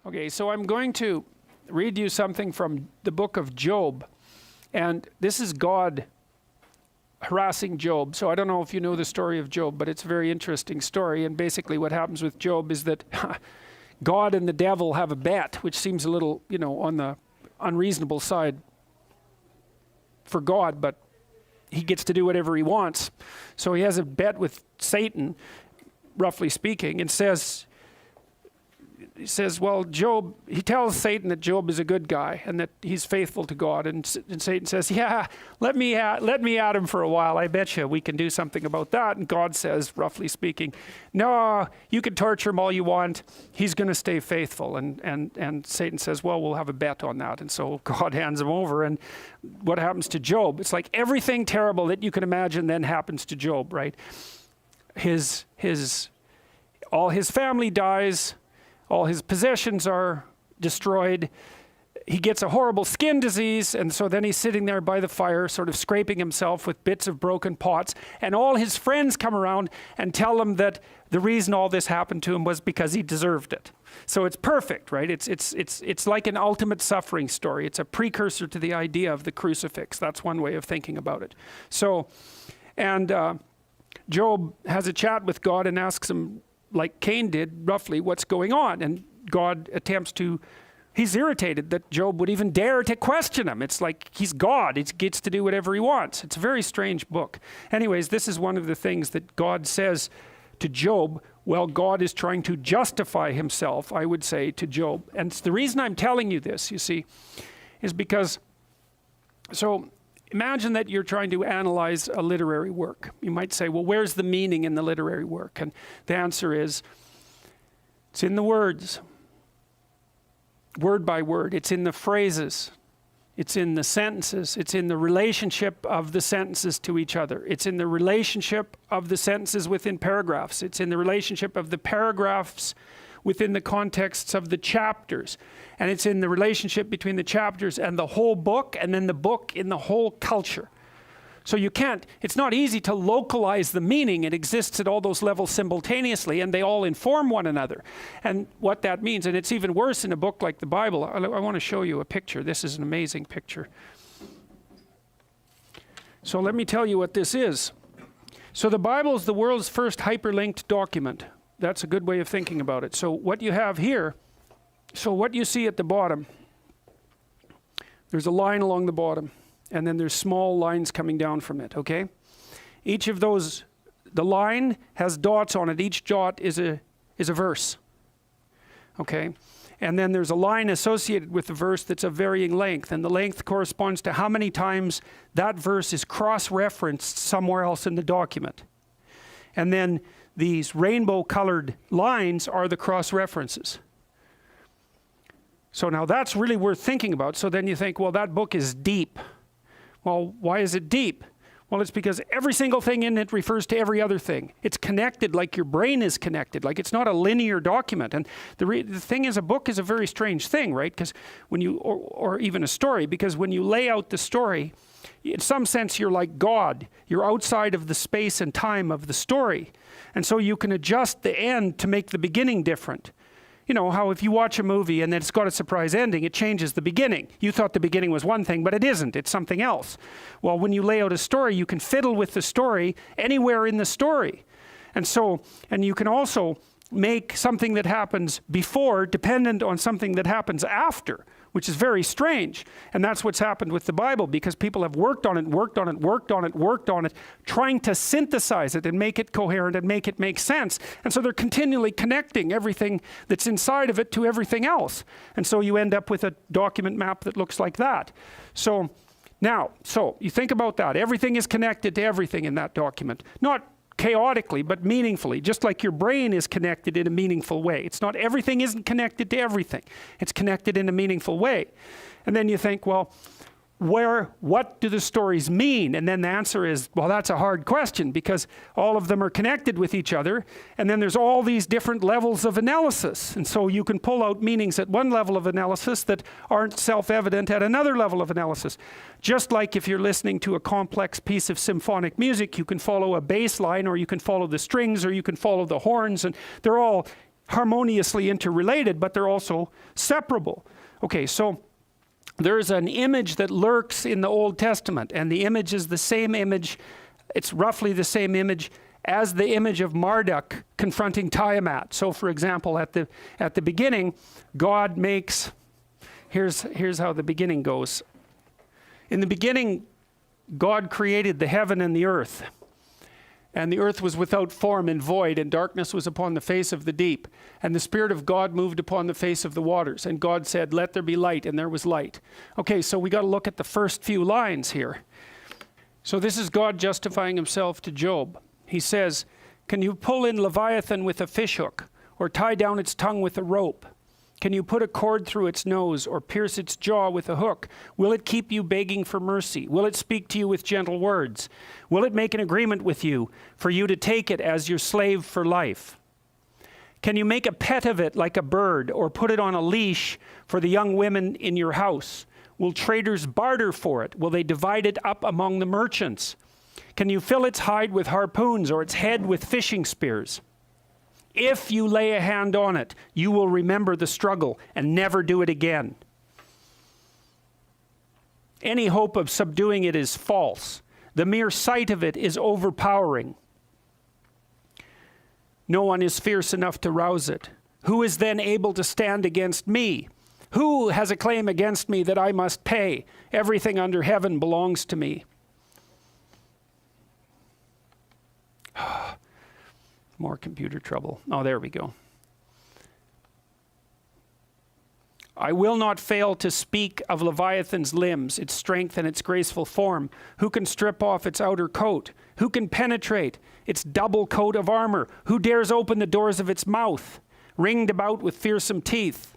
Okay, so I'm going to read you something from the book of Job. And this is God harassing Job. So I don't know if you know the story of Job, but it's a very interesting story. And basically what happens with Job is that God and the devil have a bet, which seems a little, on the unreasonable side for God, but he gets to do whatever he wants. So he has a bet with Satan, roughly speaking, and he says, well, Job, he tells Satan that Job is a good guy and that he's faithful to God. And Satan says, yeah, let me at him for a while. I bet you we can do something about that. And God says, roughly speaking, no, you can torture him all you want. He's going to stay faithful. And Satan says, well, we'll have a bet on that. And so God hands him over. And what happens to Job? It's like everything terrible that you can imagine then happens to Job, right? All his family dies. All his possessions are destroyed. He gets a horrible skin disease, and so then he's sitting there by the fire, sort of scraping himself with bits of broken pots, and all his friends come around and tell him that the reason all this happened to him was because he deserved it. So it's perfect, right? It's like an ultimate suffering story. It's a precursor to the idea of the crucifix. That's one way of thinking about it. So, and Job has a chat with God and asks him, like Cain did, roughly, what's going on? And God attempts to, he's irritated that Job would even dare to question him. It's like he's God. He gets to do whatever he wants. It's a very strange book. Anyways, this is one of the things that God says to Job. Well, God is trying to justify himself, I would say, to Job. And the reason I'm telling you this, you see, is because, so imagine that you're trying to analyze a literary work. You might say, well, where's the meaning in the literary work? And the answer is, it's in the words, word by word. It's in the phrases. It's in the sentences. It's in the relationship of the sentences to each other. It's in the relationship of the sentences within paragraphs. It's in the relationship of the paragraphs within the contexts of the chapters. And it's in the relationship between the chapters and the whole book, and then the book in the whole culture. So you can't, it's not easy to localize the meaning. It exists at all those levels simultaneously, and they all inform one another. And what that means, and it's even worse in a book like the Bible. I want to show you a picture. This is an amazing picture. So let me tell you what this is. So the Bible is the world's first hyperlinked document. That's a good way of thinking about it. So what you have here, so what you see at the bottom, there's a line along the bottom, and then there's small lines coming down from it, okay? Each of those, the line has dots on it. Each dot is a verse, okay? And then there's a line associated with the verse that's of varying length, and the length corresponds to how many times that verse is cross-referenced somewhere else in the document. And then these rainbow-colored lines are the cross-references. So now that's really worth thinking about. So then you think, well, that book is deep. Well, why is it deep? Well, it's because every single thing in it refers to every other thing. It's connected like your brain is connected. Like it's not a linear document. And the thing is, a book is a very strange thing, right? Because when you, or even a story, because when you lay out the story, in some sense, you're like God. You're outside of the space and time of the story. And so you can adjust the end to make the beginning different. You know, how if you watch a movie and then it's got a surprise ending, it changes the beginning. You thought the beginning was one thing, but it isn't. It's something else. Well, when you lay out a story, you can fiddle with the story anywhere in the story. And so, and you can also make something that happens before dependent on something that happens after, which is very strange. And that's what's happened with the Bible, because people have worked on it, trying to synthesize it and make it coherent and make it make sense. And so they're continually connecting everything that's inside of it to everything else. And so you end up with a document map that looks like that. So now, so you think about that. Everything is connected to everything in that document. Not chaotically, but meaningfully, just like your brain is connected in a meaningful way. It's not everything isn't connected to everything. It's connected in a meaningful way. And then you think, well, what do the stories mean? And then the answer is, well, that's a hard question, because all of them are connected with each other. And then there's all these different levels of analysis. And so you can pull out meanings at one level of analysis that aren't self-evident at another level of analysis. Just like if you're listening to a complex piece of symphonic music, you can follow a bass line, or you can follow the strings, or you can follow the horns, and they're all harmoniously interrelated, but they're also separable. Okay, so there's an image that lurks in the Old Testament, and the image is the same image, it's roughly the same image as the image of Marduk confronting Tiamat. So for example, at the beginning, God makes, here's how the beginning goes. In the beginning, God created the heaven and the earth. And the earth was without form and void, and darkness was upon the face of the deep. And the Spirit of God moved upon the face of the waters. And God said, let there be light, and there was light. Okay, so we got to look at the first few lines here. So this is God justifying himself to Job. He says, can you pull in Leviathan with a fishhook, or tie down its tongue with a rope? Can you put a cord through its nose, or pierce its jaw with a hook? Will it keep you begging for mercy? Will it speak to you with gentle words? Will it make an agreement with you for you to take it as your slave for life? Can you make a pet of it like a bird, or put it on a leash for the young women in your house? Will traders barter for it? Will they divide it up among the merchants? Can you fill its hide with harpoons, or its head with fishing spears? If you lay a hand on it, you will remember the struggle and never do it again. Any hope of subduing it is false. The mere sight of it is overpowering. No one is fierce enough to rouse it. Who is then able to stand against me? Who has a claim against me that I must pay? Everything under heaven belongs to me. More computer trouble. Oh, there we go. I will not fail to speak of Leviathan's limbs, its strength and its graceful form. Who can strip off its outer coat? Who can penetrate its double coat of armor? Who dares open the doors of its mouth, ringed about with fearsome teeth?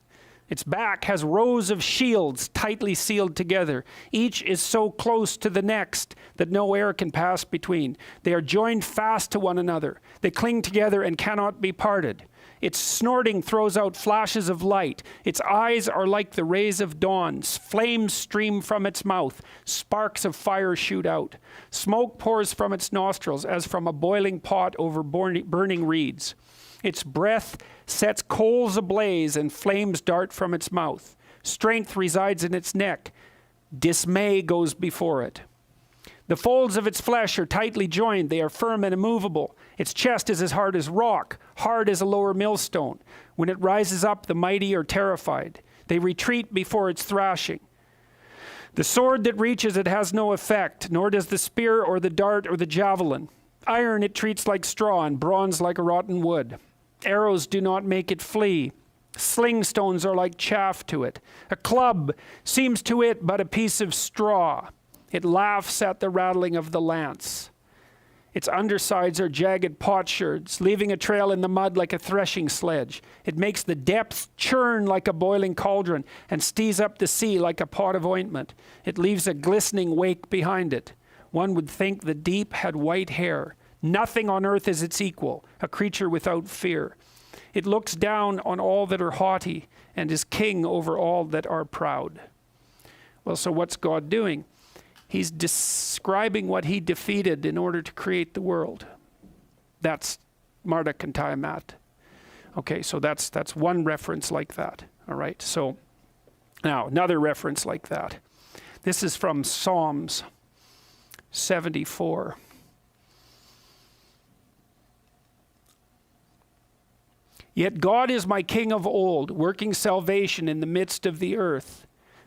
Its back has rows of shields tightly sealed together. Each is so close to the next that no air can pass between. They are joined fast to one another. They cling together and cannot be parted. Its snorting throws out flashes of light. Its eyes are like the rays of dawn. Flames stream from its mouth. Sparks of fire shoot out. Smoke pours from its nostrils as from a boiling pot over burning reeds. Its breath sets coals ablaze, and flames dart from its mouth. Strength resides in its neck. Dismay goes before it. The folds of its flesh are tightly joined. They are firm and immovable. Its chest is as hard as rock, hard as a lower millstone. When it rises up, the mighty are terrified. They retreat before its thrashing. The sword that reaches it has no effect, nor does the spear or the dart or the javelin. Iron it treats like straw, and bronze like a rotten wood. Arrows do not make it flee. Sling stones are like chaff to it. A club seems to it but a piece of straw. It laughs at the rattling of the lance. Its undersides are jagged potsherds, leaving a trail in the mud like a threshing sledge. It makes the depths churn like a boiling cauldron, and stees up the sea like a pot of ointment. It leaves a glistening wake behind it. One would think the deep had white hair. Nothing on earth is its equal, a creature without fear. It looks down on all that are haughty and is king over all that are proud. Well, so what's God doing? He's describing what he defeated in order to create the world. That's Marduk and Tiamat. Okay, so that's one reference like that. All right, so now another reference like that. This is from Psalms 74. Yet God is my king of old, working salvation in the midst of the earth.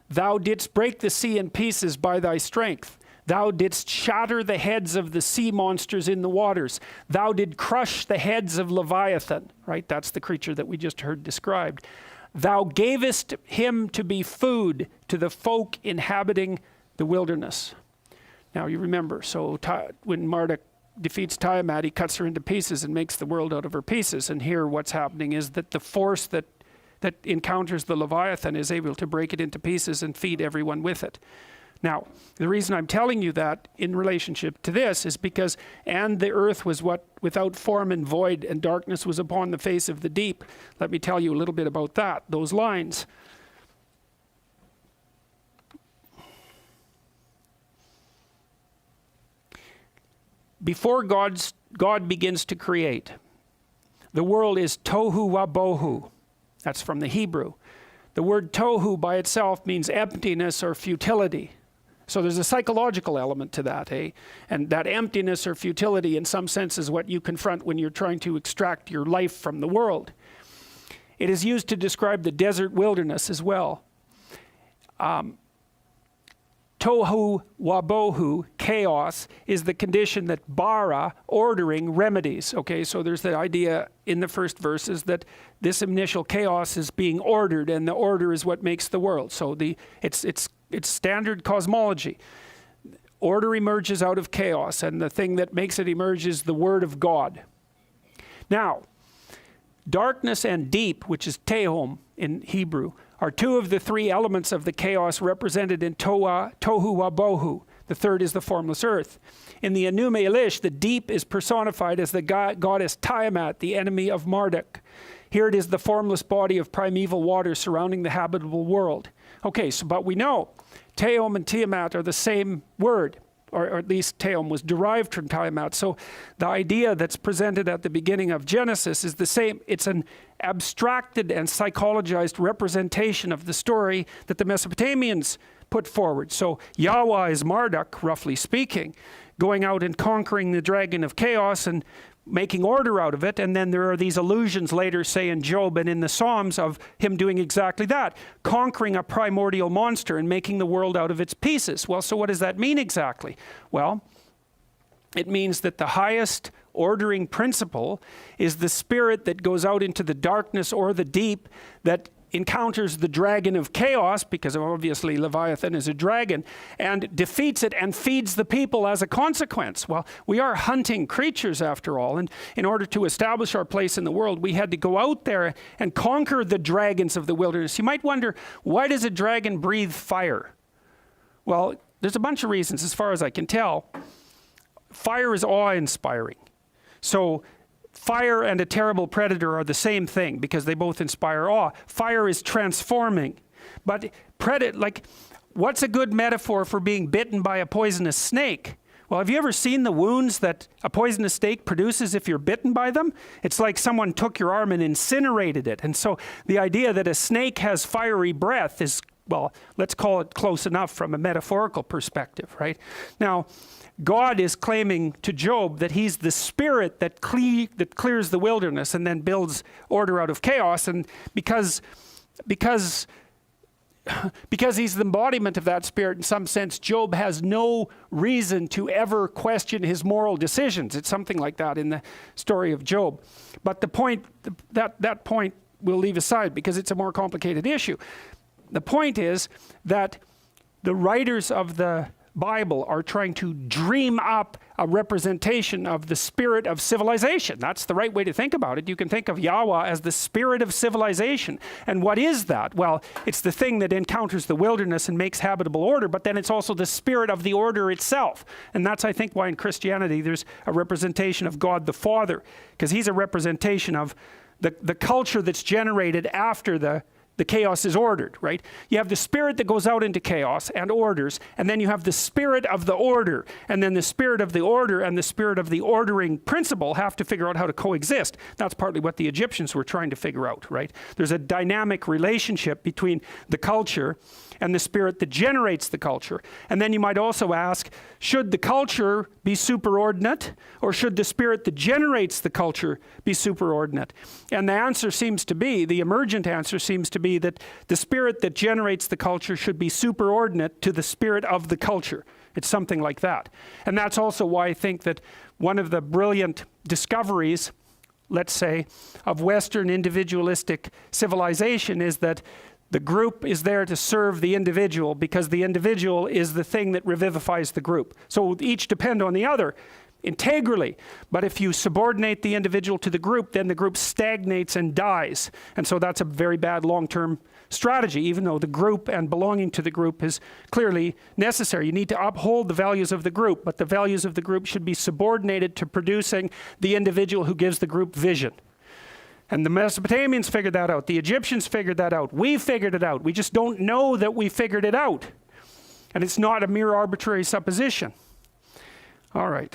Thou didst break the sea in pieces by thy strength. Thou didst shatter the heads of the sea monsters in the waters. Thou did crush the heads of Leviathan. Right, that's the creature that we just heard described. Thou gavest him to be food to the folk inhabiting the wilderness. Now you remember, so when Marduk defeats Tiamat, he cuts her into pieces and makes the world out of her pieces. And here what's happening is that the force that encounters the Leviathan is able to break it into pieces and feed everyone with it. Now, the reason I'm telling you that in relationship to this is because, and the earth was without form and void, and darkness was upon the face of the deep. Let me tell you a little bit about that, those lines. Before God begins to create, the world is tohu wabohu. That's from the Hebrew. The word tohu by itself means emptiness or futility. So there's a psychological element to that, eh? And that emptiness or futility in some sense is what you confront when you're trying to extract your life from the world. It is used to describe the desert wilderness as well. Tohu wabohu, chaos, is the condition that bara, ordering, remedies. Okay, so there's the idea in the first verses that this initial chaos is being ordered, and the order is what makes the world. So it's standard cosmology. Order emerges out of chaos, and the thing that makes it emerge is the Word of God. Now, darkness and deep, which is tehom in Hebrew, are two of the three elements of the chaos represented in tohu wabohu. The third is the formless earth. In the Enuma Elish, the deep is personified as the goddess Tiamat, the enemy of Marduk. Here it is the formless body of primeval water surrounding the habitable world. Okay, so but we know Tehom and Tiamat are the same word, or at least Tehom was derived from Tiamat. So the idea that's presented at the beginning of Genesis is the same. It's an abstracted and psychologized representation of the story that the Mesopotamians put forward. So Yahweh is Marduk, roughly speaking, going out and conquering the dragon of chaos and making order out of it. And then there are these allusions later, say in Job and in the Psalms, of him doing exactly that, conquering a primordial monster and making the world out of its pieces. Well, so what does that mean exactly? Well, it means that the highest ordering principle is the spirit that goes out into the darkness or the deep, that encounters the dragon of chaos, because obviously Leviathan is a dragon, and defeats it and feeds the people as a consequence. Well, we are hunting creatures after all, and in order to establish our place in the world, we had to go out there and conquer the dragons of the wilderness. You might wonder, why does a dragon breathe fire? Well, there's a bunch of reasons as far as I can tell. Fire is awe-inspiring. So fire and a terrible predator are the same thing because they both inspire awe. Fire is transforming. But what's a good metaphor for being bitten by a poisonous snake? Well, have you ever seen the wounds that a poisonous snake produces if you're bitten by them? It's like someone took your arm and incinerated it. And so the idea that a snake has fiery breath is, well, let's call it close enough from a metaphorical perspective, right? Now, God is claiming to Job that he's the spirit that clears the wilderness and then builds order out of chaos. And because he's the embodiment of that spirit in some sense, Job has no reason to ever question his moral decisions. It's something like that in the story of Job. But the point, that point we'll leave aside because it's a more complicated issue. The point is that the writers of the Bible are trying to dream up a representation of the spirit of civilization. That's the right way to think about it. You can think of Yahweh as the spirit of civilization. And what is that? Well, it's the thing that encounters the wilderness and makes habitable order, but then it's also the spirit of the order itself. And that's, I think, why in Christianity there's a representation of God the Father, because he's a representation of the culture that's generated after the chaos is ordered, right? You have the spirit that goes out into chaos and orders, and then you have the spirit of the order, and then the spirit of the order and the spirit of the ordering principle have to figure out how to coexist. That's partly what the Egyptians were trying to figure out, right? There's a dynamic relationship between the culture and the spirit that generates the culture. And then you might also ask, should the culture be superordinate, or should the spirit that generates the culture be superordinate? And the answer seems to be, the emergent answer seems to be that the spirit that generates the culture should be superordinate to the spirit of the culture. It's something like that. And that's also why I think that one of the brilliant discoveries, let's say, of Western individualistic civilization is that the group is there to serve the individual, because the individual is the thing that revivifies the group. So each depend on the other integrally. But if you subordinate the individual to the group, then the group stagnates and dies. And so that's a very bad long-term strategy, even though the group and belonging to the group is clearly necessary. You need to uphold the values of the group, but the values of the group should be subordinated to producing the individual who gives the group vision. And the Mesopotamians figured that out. The Egyptians figured that out. We figured it out. We just don't know that we figured it out. And it's not a mere arbitrary supposition. All right.